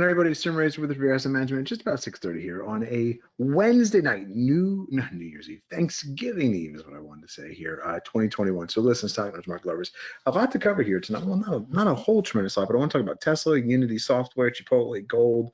And everybody, Sim Razor with the Asset Management, just about 6:30 here on a Wednesday night, not New Year's Eve, Thanksgiving Eve is what I wanted to say here, 2021. So listen, stock market lovers, a lot to cover here tonight. Well, not a whole tremendous lot, but I want to talk about Tesla, Unity Software, Chipotle, gold.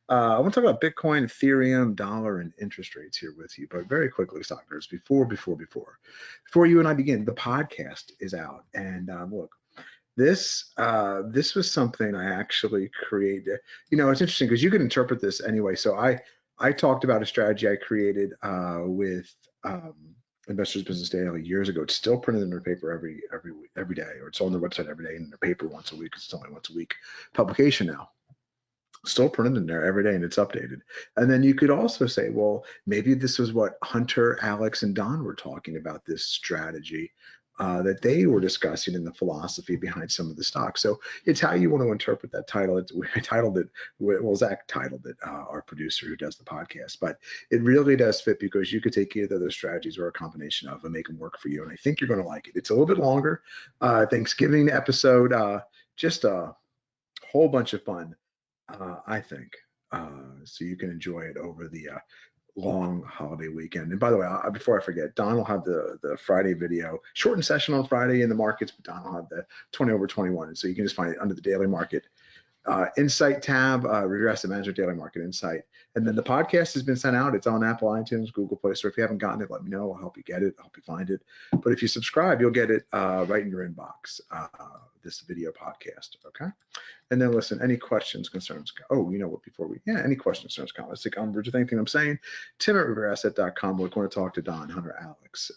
I want to talk about Bitcoin, Ethereum, dollar, and interest rates here with you. But very quickly, stockers, before you and I begin, the podcast is out, and look. This was something I actually created. You know, it's interesting because you can interpret this anyway. So I talked about a strategy I created with Investors Business Daily years ago. It's still printed in their paper every day, or it's on their website every day in their paper once a week. It's only once a week publication now. Still printed in there every day, and it's updated. And then you could also say, well, maybe this was what Hunter, Alex, and Don were talking about, this strategy that they were discussing in the philosophy behind some of the stocks. So it's how you want to interpret that title. I titled it, well, Zach titled it, our producer who does the podcast, but it really does fit because you could take either of those strategies or a combination of and make them work for you. And I think you're going to like it. It's a little bit longer. Thanksgiving episode, just a whole bunch of fun. I think. So you can enjoy it over the long holiday weekend. And by the way, before I forget, Don will have the Friday video, shortened session on Friday in the markets, but Don will have the 20 over 21. And so you can just find it under the daily market Insight tab, Review Asset Manager Daily Market Insight. And then the podcast has been sent out. It's on Apple, iTunes, Google Play Store. If you haven't gotten it, let me know. I'll help you get it. I'll help you find it. But if you subscribe, you'll get it right in your inbox, this video podcast, okay? And then listen, any questions, concerns? Oh, you know what, any questions, concerns, comments, take umbrage with anything I'm saying, Tim@riverasset.com. We're going to talk to Don, Hunter, Alex.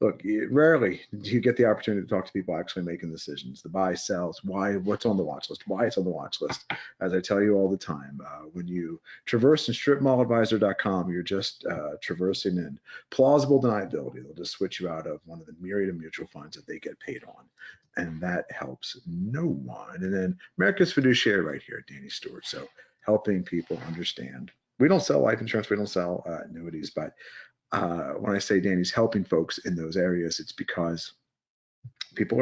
Look, rarely do you get the opportunity to talk to people actually making decisions, the buy, sells, why, what's on the watch list, why it's on the watch list. As I tell you all the time, when you traverse in stripmalladvisor.com, you're just traversing in plausible deniability. They'll just switch you out of one of the myriad of mutual funds that they get paid on. And that helps no one. And then America's Fiduciary right here, Danny Stewart. So helping people understand. We don't sell life insurance, we don't sell annuities, but when I say Danny's helping folks in those areas, it's because people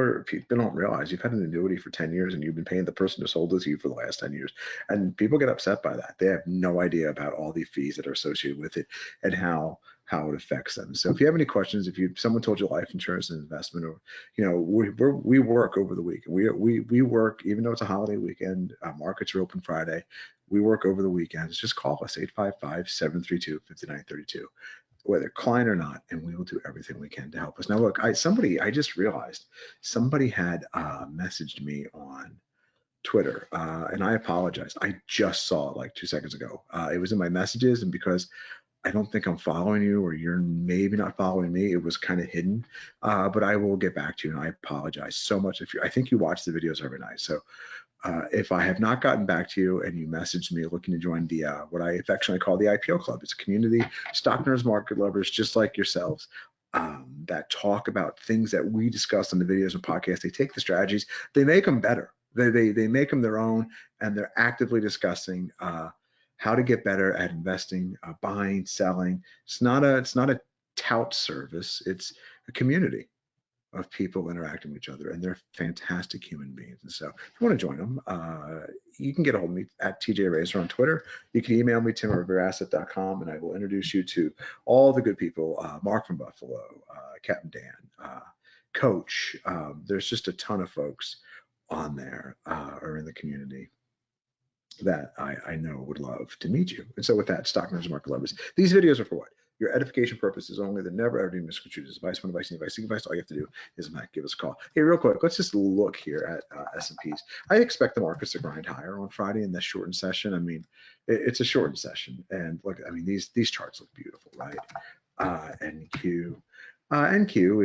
don't realize you've had an annuity for 10 years and you've been paying the person who sold it to you for the last 10 years. And people get upset by that. They have no idea about all the fees that are associated with it and how it affects them. So if you have any questions, if someone told you life insurance and investment, or, you know, we work over the week. We work, even though it's a holiday weekend, markets are open Friday. We work over the weekends. Just call us 855-732-5932. Whether client or not, and we will do everything we can to help us. Now, look, I just realized somebody had messaged me on Twitter, and I apologize. I just saw it like 2 seconds ago. It was in my messages, and because I don't think I'm following you, or you're maybe not following me, it was kind of hidden. But I will get back to you, and I apologize so much. I think you watch the videos every night, so. If I have not gotten back to you and you messaged me looking to join the what I affectionately call the IPO Club, it's a community, stock nerds, market lovers, just like yourselves, that talk about things that we discuss on the videos and podcasts. They take the strategies, they make them better. They make them their own, and they're actively discussing how to get better at investing, buying, selling. It's not a tout service. It's a community of people interacting with each other, and they're fantastic human beings. And so if you want to join them, you can get a hold of me at TJ Razor on Twitter. You can email me, tim@riverasset.com, and I will introduce you to all the good people, Mark from Buffalo, Captain Dan, Coach. There's just a ton of folks on there or in the community that I know would love to meet you. And so with that, stock nerds and market lovers, these videos are for what? Your edification purposes only. They're never ever misconstrued as advice. When advice, seek advice. All you have to do is give us a call. Hey, real quick, let's just look here at S&Ps. I expect the markets to grind higher on Friday in this shortened session. I mean, it's a shortened session, and look, I mean, these charts look beautiful, right? NQ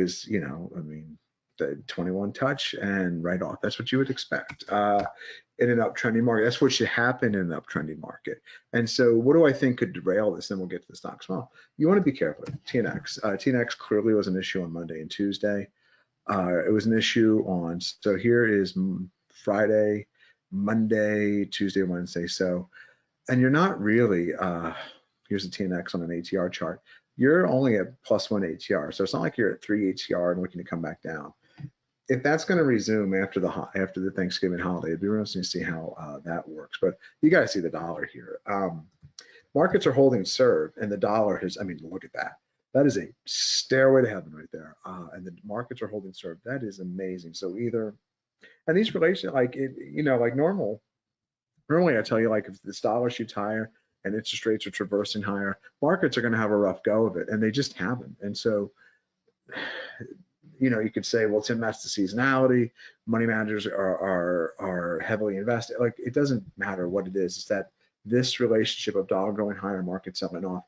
is, you know, I mean, the 21 touch and right off. That's what you would expect in an uptrending market. That's what should happen in an uptrending market. And so what do I think could derail this? Then we'll get to the stocks. Well, you want to be careful. TNX. TNX clearly was an issue on Monday and Tuesday. It was an issue on, so here is Friday, Monday, Tuesday, Wednesday. So, and you're not really, here's the TNX on an ATR chart. You're only at +1 ATR. So it's not like you're at 3 ATR and looking to come back down. if that's going to resume after the Thanksgiving holiday, it'd be interesting to see how that works. But you got to see the dollar here. Markets are holding serve, and the dollar has. I mean, look at that. That is a stairway to heaven right there. And the markets are holding serve. That is amazing. So either, and these relations, like it, like normally I tell you, like if this dollar shoots higher and interest rates are traversing higher, markets are going to have a rough go of it, and they just haven't. And so you could say, well, it's in that's the seasonality. Money managers are heavily invested. Like it doesn't matter what it is. It's that this relationship of dollar going higher, market selling off,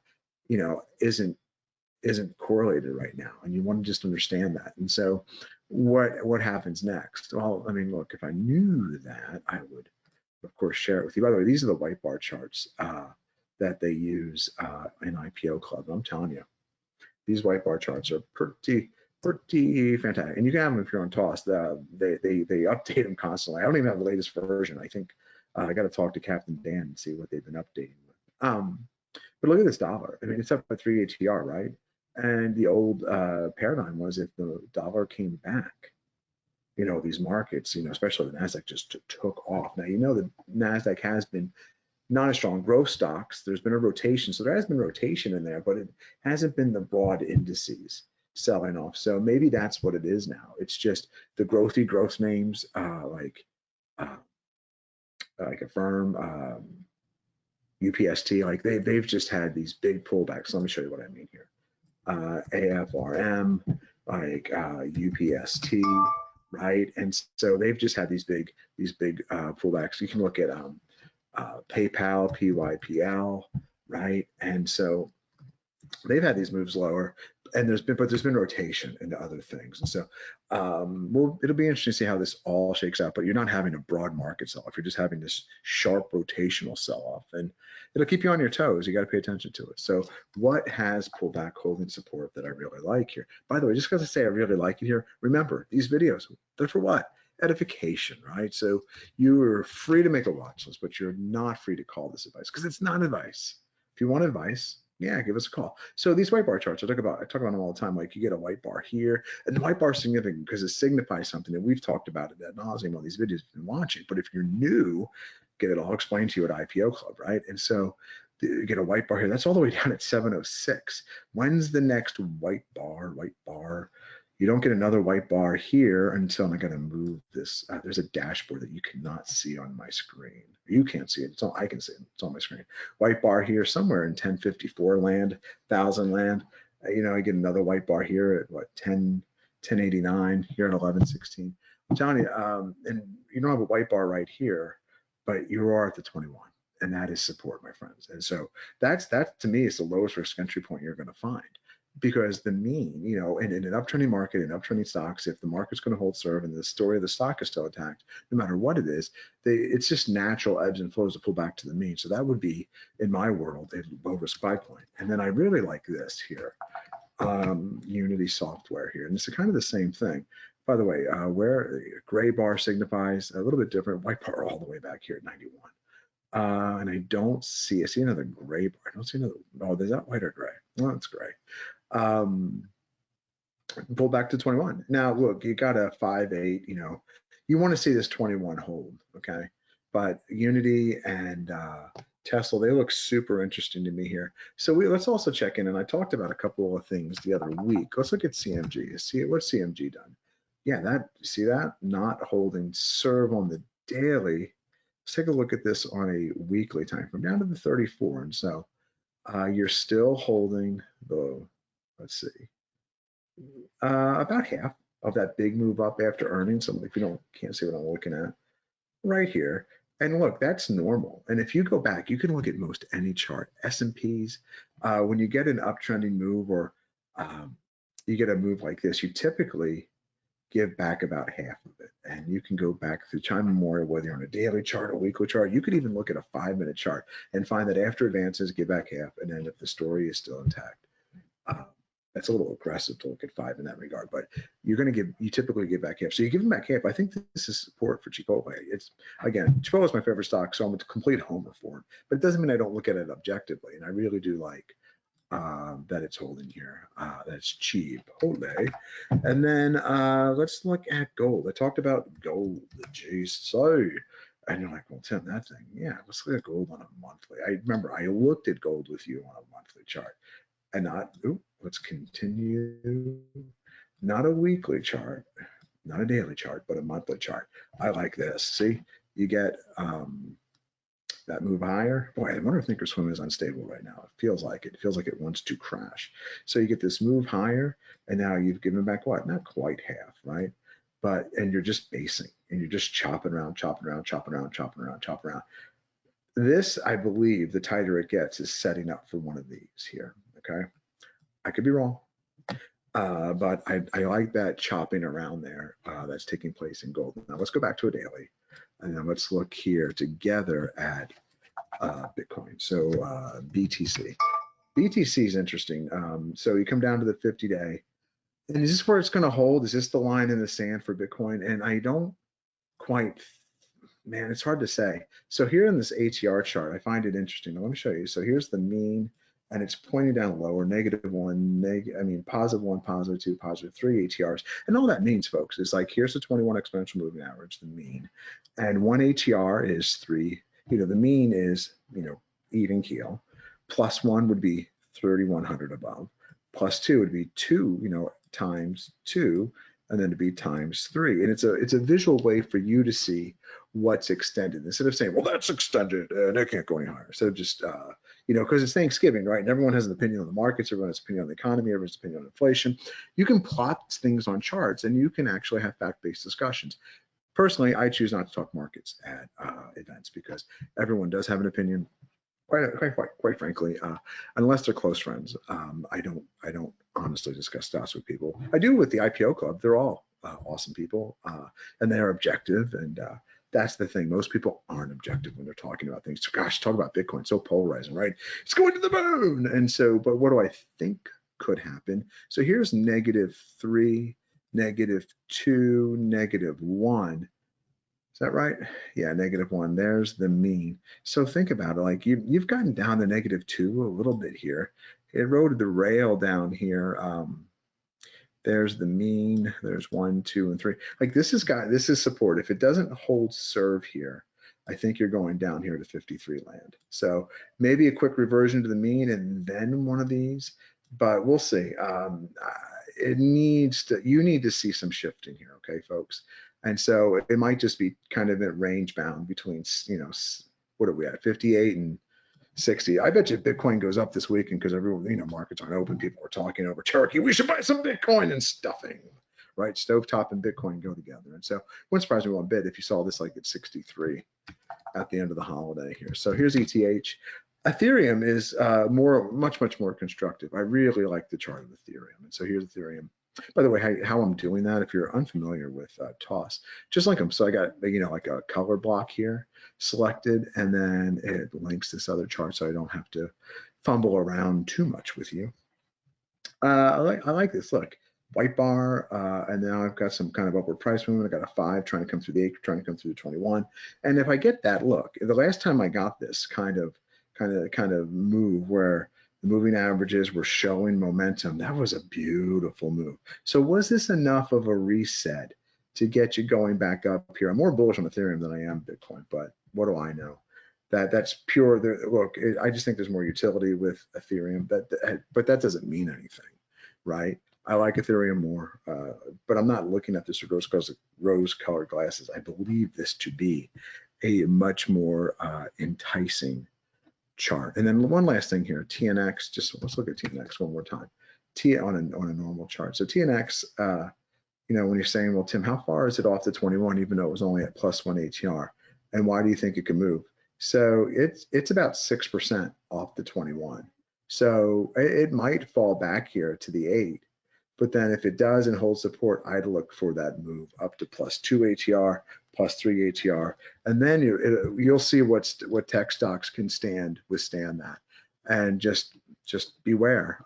isn't correlated right now, and you want to just understand that. And so, what happens next? Well, I mean, look, if I knew that, I would, of course, share it with you. By the way, these are the white bar charts that they use in IPO Club. I'm telling you, these white bar charts are pretty fantastic, and you can have them if you're on Toss. They update them constantly. I don't even have the latest version. I think I got to talk to Captain Dan and see what they've been updating with. But look at this dollar. I mean, it's up by 3 ATR, right? And the old paradigm was if the dollar came back, these markets, especially the Nasdaq just took off. Now, the Nasdaq has been not as strong. Growth stocks, there's been a rotation. So there has been rotation in there, but it hasn't been the broad indices selling off. So maybe that's what it is now. It's just the growth names like Affirm, UPST, like they've just had these big pullbacks. Let me show you what I mean here. AFRM, like UPST, right? And so they've just had these big pullbacks. You can look at PayPal, PYPL, right? And so they've had these moves lower, and there's been rotation into other things. And so it'll be interesting to see how this all shakes out, but you're not having a broad market sell-off. You're just having this sharp rotational sell-off, and it'll keep you on your toes. You got to pay attention to it. So what has pulled back holding support that I really like here? By the way, just because I say I really like it here, remember these videos, they're for what? Edification, right? So you're free to make a watch list, but you're not free to call this advice because it's not advice. If you want advice, yeah, give us a call. So these white bar charts, I talk about them all the time. Like you get a white bar here, and the white bar is significant because it signifies something that we've talked about it ad nauseum on these videos you've been watching. But if you're new, get it all explained to you at IPO Club, right? And so you get a white bar here. That's all the way down at 706. When's the next white bar? You don't get another white bar here until I'm going to move this. There's a dashboard that you cannot see on my screen. You can't see it. I can see it. It's on my screen. White bar here somewhere in 1054 land, 1000 land. I get another white bar here at what 1089 here at 1116. I'm telling you, and you don't have a white bar right here, but you are at the 21, and that is support, my friends. And so that to me is the lowest risk entry point you're going to find. Because the mean, in an uptrending market, in uptrending stocks, if the market's going to hold serve and the story of the stock is still intact, no matter what it is, it's just natural ebbs and flows to pull back to the mean. So that would be, in my world, a low risk buy point. And then I really like this here, Unity Software here. And it's kind of the same thing. By the way, where gray bar signifies a little bit different, white bar all the way back here at 91. And I see another gray bar. I don't see another, oh, is that white or gray? No, it's gray. Pull back to 21. Now, look, you got a 5.8, you want to see this 21 hold, okay? But Unity and Tesla, they look super interesting to me here. So let's also check in, and I talked about a couple of things the other week. Let's look at CMG. See what's CMG done? Yeah, see that? Not holding serve on the daily. Let's take a look at this on a weekly time frame down to the 34. And so you're still holding the, let's see, about half of that big move up after earnings. So if you can't see what I'm looking at right here, and look, that's normal. And if you go back, you can look at most any chart, S&Ps. When you get an uptrending move or you get a move like this, you typically give back about half of it. And you can go back through time immemorial, whether you're on a daily chart, a weekly chart. You could even look at a 5-minute chart and find that after advances, give back half. And then if the story is still intact, that's a little aggressive to look at 5 in that regard, but you typically give back half. So you give them back half. I think this is support for Chipotle. Chipotle is my favorite stock, so I'm a complete homer for it. But it doesn't mean I don't look at it objectively. And I really do like that it's holding here. That's cheap. Hold. And then let's look at gold. I talked about gold. Geez, so. And you're like, well, Tim, that thing, yeah, let's look at gold on a monthly. I remember I looked at gold with you on a monthly chart and not, let's continue. Not a weekly chart, not a daily chart, but a monthly chart. I like this. See, you get that move higher. Boy, I wonder if Thinkorswim is unstable right now. It feels like it. It feels like it wants to crash. So you get this move higher, and now you've given back what? Not quite half, right? But, and you're just basing, and you're just chopping around, chopping around, chopping around, chopping around, chopping around. This, I believe, the tighter it gets, is setting up for one of these here, okay? I could be wrong. But I like that chopping around there that's taking place in gold. Now let's go back to a daily, and then let's look here together at Bitcoin. So BTC. BTC is interesting. So you come down to the 50-day, and is this where it's going to hold? Is this the line in the sand for Bitcoin? And I don't quite, man, it's hard to say. So here in this ATR chart, I find it interesting. Now, let me show you. So here's the mean, and it's pointing down lower, -1, +1, +2, +3 ATRs. And all that means, folks, is like, here's the 21 exponential moving average, the mean. And one ATR is 3. The mean is, even keel. +1 would be 3,100 above. +2 would be 2, times 2, and then to be times 3. And it's a visual way for you to see what's extended instead of saying, well, that's extended and it can't go any higher. So just, because it's Thanksgiving, right? And everyone has an opinion on the markets, everyone has an opinion on the economy, everyone's opinion on inflation. You can plot things on charts and you can actually have fact-based discussions. Personally, I choose not to talk markets at events because everyone does have an opinion. Quite frankly, unless they're close friends, I don't honestly discuss stocks with people. I do with the IPO club. They're all awesome people, and they're objective. And that's the thing. Most people aren't objective when they're talking about things. Gosh, talk about Bitcoin, so polarizing, right? It's going to the moon. And so, but what do I think could happen? So here's -3, -2, -1. Is that right? Yeah, -1. There's the mean. So think about it. Like you've gotten down to -2 a little bit here. It eroded the rail down here. There's the mean. There's 1, 2, and 3. Like this is support. If it doesn't hold serve here, I think you're going down here to 53 land. So maybe a quick reversion to the mean and then one of these, but we'll see. You need to see some shifting here, okay, folks? And so it might just be kind of in range bound between, what are we at, 58 and 60. I bet you Bitcoin goes up this weekend because everyone, markets aren't open. People are talking over Turkey. We should buy some Bitcoin and stuffing, right? Stovetop and Bitcoin go together. And so it wouldn't surprise me one bit if you saw this like at 63 at the end of the holiday here. So here's ETH. Ethereum is much more constructive. I really like the chart of Ethereum. And so here's Ethereum. By the way, how I'm doing that, if you're unfamiliar with TOS, just link them. So I got, like a color block here selected, and then it links this other chart so I don't have to fumble around too much with you. I like this. Look, white bar, and now I've got some kind of upward price movement. I got a 5 trying to come through the 8, trying to come through the 21. And if I get that, look, the last time I got this kind of move where the moving averages were showing momentum, that was a beautiful move. So was this enough of a reset to get you going back up here? I'm more bullish on Ethereum than I am Bitcoin, but what do I know? That's pure. Look, I just think there's more utility with Ethereum, but that doesn't mean anything, right? I like Ethereum more, but I'm not looking at this with rose-colored glasses. I believe this to be a much more enticing chart. And then one last thing here, TNX. Just let's look at TNX one more time. On a normal chart. So TNX, when you're saying, well, Tim, how far is it off the 21, even though it was only at +1 ATR, and why do you think it can move? So it's about 6% off the 21. So it might fall back here to the 8, but then if it does and holds support, I'd look for that move up to +2 ATR, +3 ATR, and then you'll see what tech stocks can withstand that. And just beware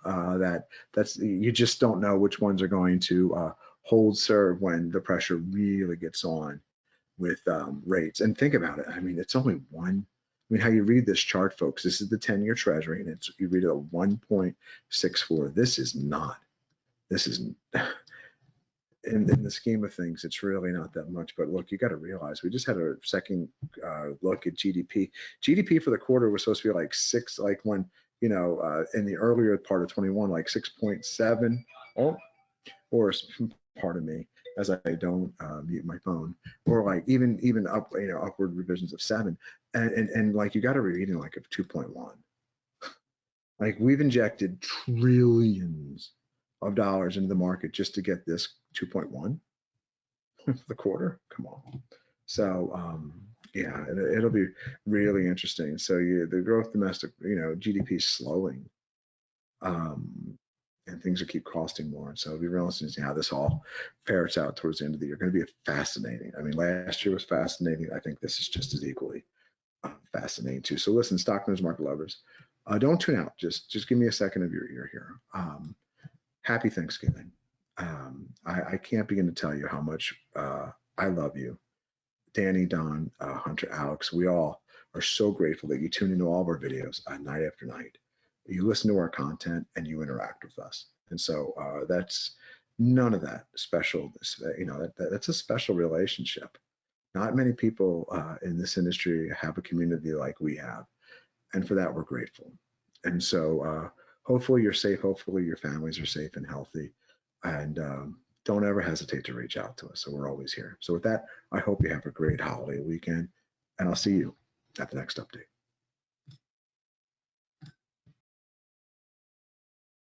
you just don't know which ones are going to hold serve when the pressure really gets on with rates. And think about it. I mean, it's only one mean, how you read this chart, folks, this is the 10-year treasury, and you read it at 1.64. This is in the scheme of things, it's really not that much. But look, you got to realize we just had a second look at GDP. GDP for the quarter was supposed to be like 6, like when, in the earlier part of 21, like 6.7, or pardon me, as I don't mute my phone, or like even up, upward revisions of 7, and like you got to be reading like a 2.1. Like we've injected trillions of dollars into the market just to get this 2.1 for the quarter. Come on. So yeah, it'll be really interesting. So the growth domestic, GDP is slowing, and things will keep costing more. And so it'll be real interesting to see how this all fares out towards the end of the year. Going to be fascinating. I mean, last year was fascinating. I think this is just as equally fascinating too. So listen, stock knows market lovers, don't tune out. Just give me a second of your ear here. Happy Thanksgiving. I can't begin to tell you how much I love you, Danny, Don, Hunter, Alex. We all are so grateful that you tune into all of our videos night after night. You listen to our content and you interact with us. And so that's none of that special. That's a special relationship. Not many people in this industry have a community like we have. And for that, we're grateful. And so hopefully you're safe. Hopefully your families are safe and healthy. And don't ever hesitate to reach out to us. So we're always here. So with that, I hope you have a great holiday weekend. And I'll see you at the next update.